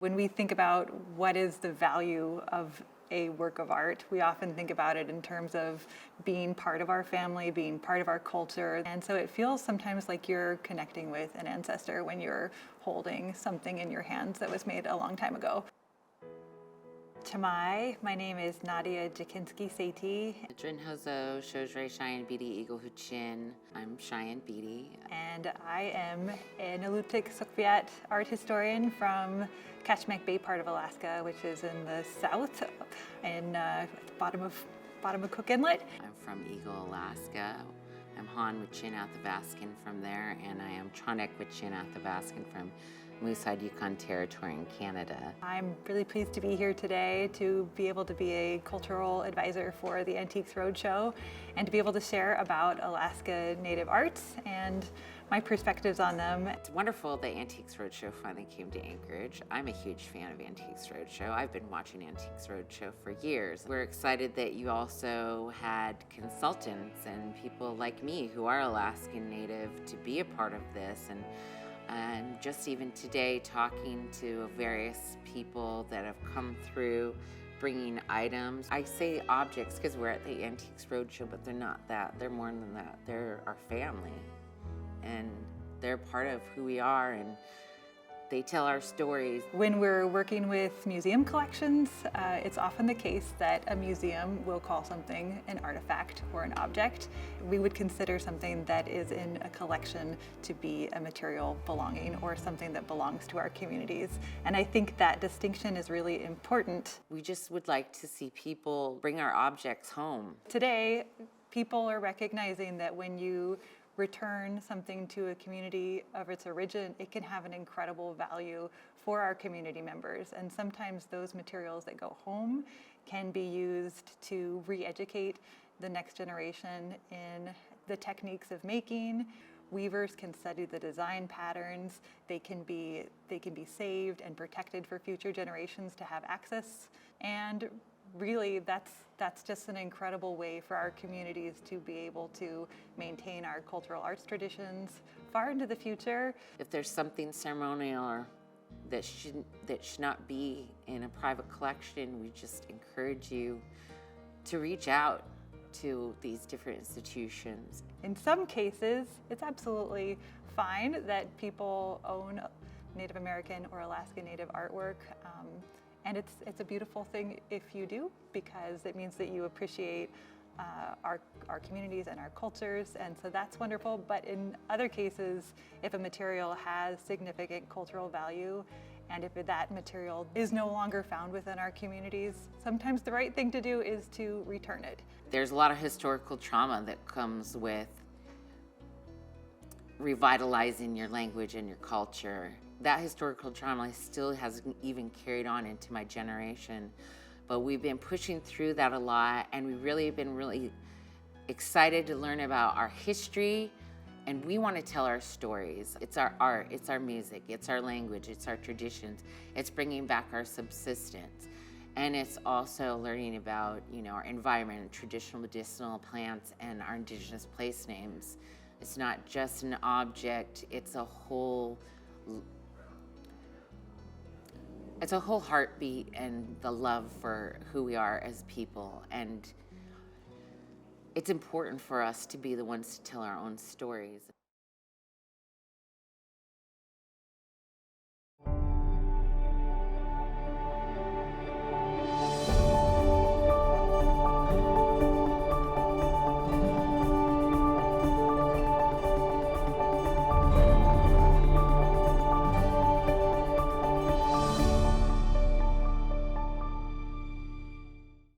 When we think about what is the value of a work of art, we often think about it in terms of being part of our family, being part of our culture. And so it feels sometimes like you're connecting with an ancestor when you're holding something in your hands that was made a long time ago. Tamai, my name is Nadia Jackinsky-Sethi. Drinhozo, Shojre, Shyanne Beatty, Eagle Huchin. I'm Shyanne Beatty. And I am an Alutiiq Sukviat art historian from Kachmek Bay part of Alaska, which is in the south, in the bottom of Cook Inlet. I'm from Eagle, Alaska. I'm Han Wichin Athabaskan from there, and I am Tronek Wichin Athabaskan from Moosehide, Yukon Territory in Canada. I'm really pleased to be here today to be able to be a cultural advisor for the Antiques Roadshow and to be able to share about Alaska Native arts and my perspectives on them. It's wonderful that Antiques Roadshow finally came to Anchorage. I'm a huge fan of Antiques Roadshow. I've been watching Antiques Roadshow for years. We're excited that you also had consultants and people like me who are Alaskan Native to be a part of this. And just even today, talking to various people that have come through bringing items. I say objects because we're at the Antiques Roadshow, but they're not that. They're more than that. They're our family, and they're part of who we are, and they tell our stories. When we're working with museum collections, it's often the case that a museum will call something an artifact or an object. We would consider something that is in a collection to be a material belonging or something that belongs to our communities. And I think that distinction is really important. We just would like to see people bring our objects home. Today, people are recognizing that when you return something to a community of its origin, it can have an incredible value for our community members. And sometimes those materials that go home can be used to re-educate the next generation in the techniques of making. Weavers can study the design patterns. They can be saved and protected for future generations to have access. And really, that's just an incredible way for our communities to be able to maintain our cultural arts traditions far into the future. If there's something ceremonial or that should not be in a private collection, we just encourage you to reach out to these different institutions. In some cases, it's absolutely fine that people own Native American or Alaska Native artwork. And it's a beautiful thing if you do, because it means that you appreciate our communities and our cultures, and so that's wonderful. But in other cases, if a material has significant cultural value, and if that material is no longer found within our communities, sometimes the right thing to do is to return it. There's a lot of historical trauma that comes with revitalizing your language and your culture. That historical trauma still hasn't even carried on into my generation, but we've been pushing through that a lot, and we've really been excited to learn about our history, and we want to tell our stories. It's our art, it's our music, it's our language, it's our traditions, it's bringing back our subsistence, and it's also learning about, our environment, traditional medicinal plants, and our indigenous place names. It's not just an object, it's a whole heartbeat and the love for who we are as people. And it's important for us to be the ones to tell our own stories.